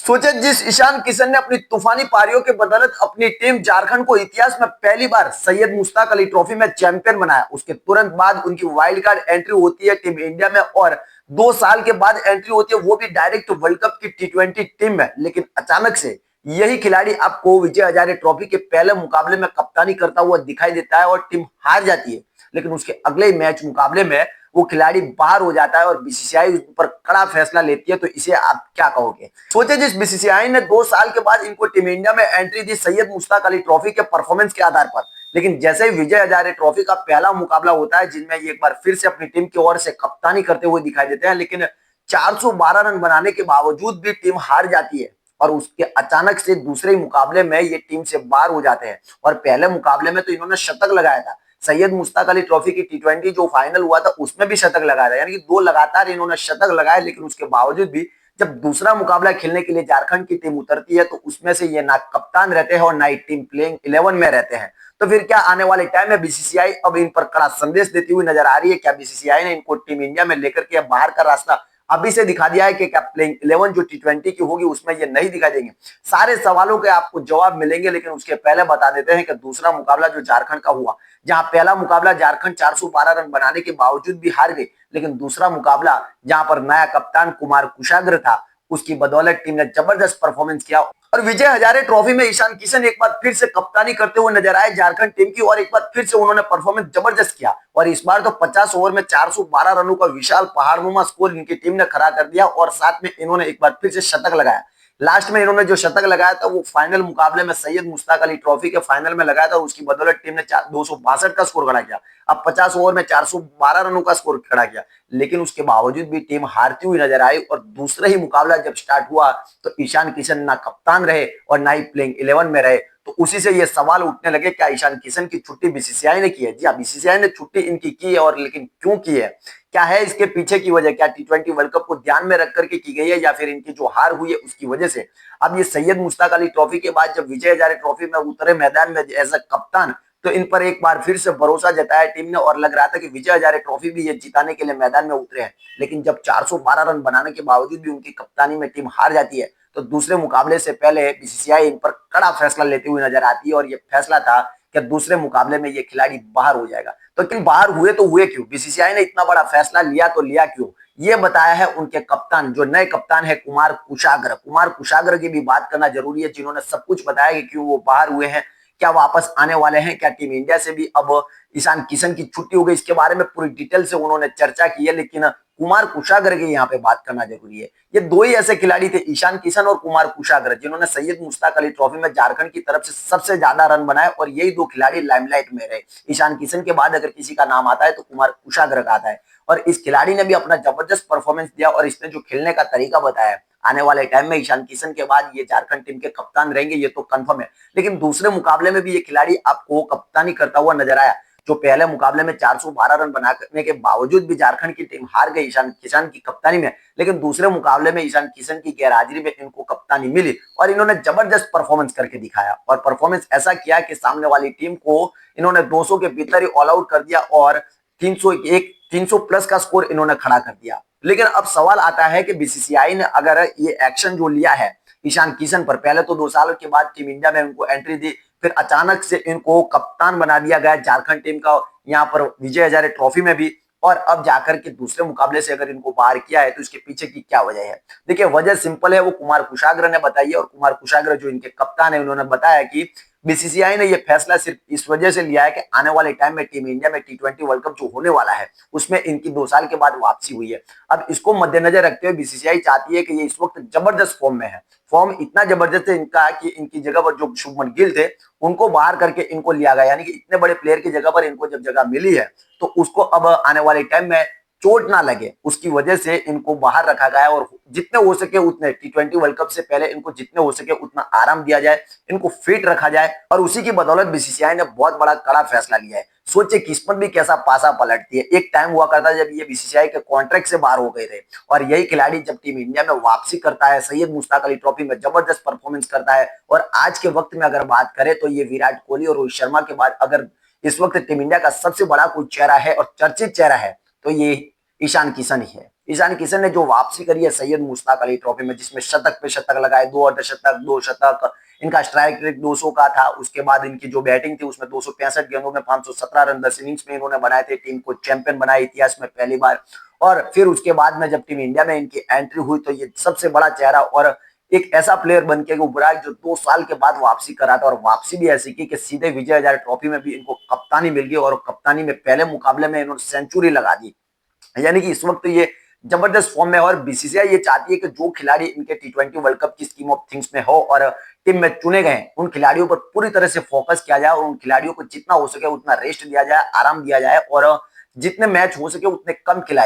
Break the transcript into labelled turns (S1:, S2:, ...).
S1: सोचे जिस ईशान किशन ने अपनी तूफानी पारियों के बदौलत अपनी टीम झारखंड को इतिहास में पहली बार सैयद मुश्ताक अली ट्रॉफी में चैंपियन बनाया, उसके तुरंत बाद उनकी वाइल्ड कार्ड एंट्री होती है टीम इंडिया में और 2 साल के बाद एंट्री होती है, वो भी डायरेक्ट वर्ल्ड कप की T20 टीम में। लेकिन अचानक से यही खिलाड़ी आपको विजय हजारे ट्रॉफी के पहले मुकाबले में कप्तानी करता हुआ दिखाई देता है और टीम हार जाती है। लेकिन उसके अगले ही मैच मुकाबले में वो खिलाड़ी बाहर हो जाता है और बीसीसीआई उस पर कड़ा फैसला लेती है। तो इसे आप क्या कहोगे? सोचे जिस बीसीसीआई ने 2 साल के बाद इनको टीम इंडिया में एंट्री दी सैयद मुश्ताक अली ट्रॉफी के परफॉर्मेंस के आधार पर, लेकिन जैसे ही विजय हजारे ट्रॉफी का पहला मुकाबला होता है जिनमें ये एक बार फिर से अपनी टीम की ओर से कप्तानी करते हुए दिखाई देते हैं, लेकिन 412 रन बनाने के बावजूद भी टीम हार जाती है और उसके अचानक से दूसरे मुकाबले में ये टीम से बाहर हो जाते हैं। और पहले मुकाबले में तो इन्होंने शतक लगाया था, सैयद मुश्ताक अली ट्रॉफी की T20 जो फाइनल हुआ था उसमें भी शतक लगाया था, यानी कि 2 लगातार इन्होंने शतक लगाए। लेकिन उसके बावजूद भी जब दूसरा मुकाबला खेलने के लिए झारखंड की टीम उतरती है तो उसमें से ये ना कप्तान रहते हैं और ना ही टीम प्लेइंग 11 में रहते हैं। तो फिर क्या आने वाले टाइम में बीसीसीआई अब इन पर कड़ा संदेश देती हुई नजर आ रही है? क्या बीसीसीआई ने इनको टीम इंडिया में लेकर के बाहर का रास्ता अभी से दिखा दिया है कि क्या प्लेइंग 11 जो T20 की होगी उसमें ये नहीं दिखाई देंगे? सारे सवालों के आपको जवाब मिलेंगे, लेकिन उसके पहले बता देते हैं कि दूसरा मुकाबला जो झारखंड का हुआ, जहां पहला मुकाबला झारखंड 412 रन बनाने के बावजूद भी हार गई, लेकिन दूसरा मुकाबला जहां पर नया कप्तान कुमार कुशाग्र था, उसकी बदौलत टीम ने जबरदस्त परफॉर्मेंस किया और विजय हजारे ट्रॉफी में ईशान किशन एक बार फिर से कप्तानी करते हुए नजर आए झारखंड टीम की और एक बार फिर से उन्होंने परफॉर्मेंस जबरदस्त किया। और इस बार तो 50 ओवर में 412 रनों का विशाल पहाड़नुमा स्कोर इनकी टीम ने खड़ा कर दिया और साथ में इन्होंने एक बार फिर से शतक लगाया। लास्ट में इन्होंने जो शतक लगाया था वो फाइनल मुकाबले में सैयद मुश्ताक अली ट्रॉफी के फाइनल में लगाया था, उसकी बदौलत टीम ने 262 का स्कोर खड़ा किया। अब 50 ओवर में 412 रनों का स्कोर खड़ा किया, लेकिन उसके बावजूद भी टीम हारती हुई नजर आई। और दूसरा ही मुकाबला जब स्टार्ट हुआ तो ईशान किशन ना कप्तान रहे और ना ही प्लेइंग 11 में रहे। तो उसी से ये सवाल उठने लगे, क्या ईशान किशन की छुट्टी बीसीसीआई ने की है? जी हाँ, बीसीसीआई ने छुट्टी इनकी की है, और लेकिन क्यों की है, क्या है इसके पीछे की वजह? क्या T20 वर्ल्ड कप को ध्यान में रख करके की गई है या फिर इनकी जो हार हुई है उसकी वजह से? अब ये सैयद मुश्ताक अली ट्रॉफी के बाद जब विजय हजारे ट्रॉफी में उतरे मैदान में एज अ कप्तान, तो इन पर एक बार फिर से भरोसा जताया टीम ने और लग रहा था कि विजय हजारे ट्रॉफी भी ये जिताने के लिए मैदान में उतरे हैं। लेकिन जब 412 रन बनाने के बावजूद भी उनकी कप्तानी में टीम हार जाती है तो दूसरे मुकाबले से पहले बीसीसीआई इन पर कड़ा फैसला लेते हुए नजर आती है और ये फैसला था कि दूसरे मुकाबले में ये खिलाड़ी बाहर हो जाएगा। तो लेकिन बाहर हुए तो हुए क्यों? बीसीसीआई ने इतना बड़ा फैसला लिया तो लिया क्यों? ये बताया है उनके कप्तान, जो नए कप्तान है कुमार कुशाग्र। कुमार कुशाग्र की भी बात करना जरूरी है, जिन्होंने सब कुछ बताया कि क्यों वो बाहर हुए हैं, क्या वापस आने वाले हैं, क्या टीम इंडिया से भी अब ईशान किशन की छुट्टी हो गई, इसके बारे में पूरी डिटेल से उन्होंने चर्चा की है। लेकिन कुमार कुशाग्र की यहाँ पे बात करना जरूरी है। ये दो ही ऐसे खिलाड़ी थे, ईशान किशन और कुमार कुशाग्र, जिन्होंने सैयद मुश्ताक अली ट्रॉफी में झारखंड की तरफ से सबसे ज्यादा रन बनाए और यही दो खिलाड़ी लाइमलाइट में रहे। ईशान किशन के बाद अगर किसी का नाम आता है तो कुमार कुशाग्र का आता है। और इस खिलाड़ी ने भी अपना जबरदस्त परफॉर्मेंस दिया और इसने जो खेलने का तरीका बताया, आने वाले टाइम में ईशान किशन के बाद ये झारखंड टीम के कप्तान रहेंगे, ये तो कंफर्म है। लेकिन दूसरे मुकाबले में भी ये खिलाड़ी आपको कप्तानी करता हुआ नजर आया, जो पहले मुकाबले में 412 रन बनाने के बावजूद भी झारखंड की टीम हार गई ईशान किशन की कप्तानी में, लेकिन दूसरे मुकाबले में ईशान किशन की गैरहाजिरी में इनको कप्तानी मिली और इन्होंने जबरदस्त परफॉर्मेंस करके दिखाया। और परफॉर्मेंस ऐसा किया कि सामने वाली टीम को इन्होंने 200 के भीतर ही ऑल आउट कर दिया और 300 प्लस का स्कोर इन्होंने खड़ा कर दिया। लेकिन अब सवाल आता है कि बीसीसीआई ने अगर ये एक्शन जो लिया है ईशान किशन पर, पहले तो 2 साल के बाद टीम इंडिया में इनको एंट्री दी, फिर अचानक से इनको कप्तान बना दिया गया झारखंड टीम का, यहाँ पर विजय हजारे ट्रॉफी में भी, और अब जाकर के दूसरे मुकाबले से अगर इनको बाहर किया है तो इसके पीछे की क्या वजह है? देखिए, वजह सिंपल है, वो कुमार कुशाग्र ने बताई है। और कुमार कुशाग्र जो इनके कप्तान है, उन्होंने बताया कि बीसीसीआई ने यह फैसला सिर्फ इस वजह से लिया है कि आने वाले टाइम में टीम इंडिया में T20 वर्ल्ड कप जो होने वाला है उसमें इनकी 2 साल के बाद वापसी हुई है। अब इसको मद्देनजर रखते हुए बीसीसीआई चाहती है कि ये इस वक्त जबरदस्त फॉर्म में है। फॉर्म इतना जबरदस्त है इनका कि इनकी जगह पर जो शुभमन गिल थे उनको बाहर करके इनको लिया गया, यानी कि इतने बड़े प्लेयर की जगह पर इनको जब जगह मिली है तो उसको अब आने वाले टाइम में चोट ना लगे उसकी वजह से इनको बाहर रखा गया है। और जितने हो सके उतने T20 वर्ल्ड कप से पहले इनको जितने हो सके उतना आराम दिया जाए, इनको फिट रखा जाए, और उसी की बदौलत बीसीसीआई ने बहुत बड़ा कड़ा फैसला लिया है। सोचिए किस्मत भी कैसा पासा पलटती है। एक टाइम हुआ करता जब ये बीसीसीआई के कॉन्ट्रैक्ट से बाहर हो गए थे और यही खिलाड़ी जब टीम इंडिया में वापसी करता है, सैयद मुश्ताक अली ट्रॉफी में जबरदस्त परफॉर्मेंस करता है। और आज के वक्त में अगर बात करें तो ये विराट कोहली और रोहित शर्मा के बाद अगर इस वक्त टीम इंडिया का सबसे बड़ा कोई चेहरा है और चर्चित चेहरा है तो ये ईशान किशन ही है। ईशान किशन ने जो वापसी करी है सैयद मुश्ताक अली ट्रॉफी में, जिसमें शतक पे शतक लगाए, 2 अर्धशतक, 2 शतक, इनका स्ट्राइक रेट 200 का था। उसके बाद इनकी जो बैटिंग थी उसमें 265 गेंदों में 517 रन 10 इनिंग्स में इन्होंने बनाए थे, टीम को चैंपियन बनाया इतिहास में पहली बार। और फिर उसके बाद में जब टीम इंडिया में इनकी एंट्री हुई तो ये सबसे बड़ा चेहरा और एक ऐसा प्लेयर बन के उभरा है जो 2 साल के बाद वापसी करा था, और वापसी भी ऐसी की कि सीधे विजय हजारे ट्रॉफी में भी इनको कप्तानी मिल गई, और कप्तानी में पहले मुकाबले में इन्होंने सेंचुरी लगा दी। यानी कि इस वक्त ये जबरदस्त फॉर्म में, और बीसीसीआई ये चाहती है कि जो खिलाड़ी इनके टी20 वर्ल्ड कप की स्कीम ऑफ थिंग्स में हो और टीम में चुने गए उन खिलाड़ियों पर पूरी तरह से फोकस किया जाए, और उन खिलाड़ियों को जितना हो सके उतना रेस्ट दिया जाए, आराम दिया जाए, और जितने मैच हो सके उतने कम खिलाए।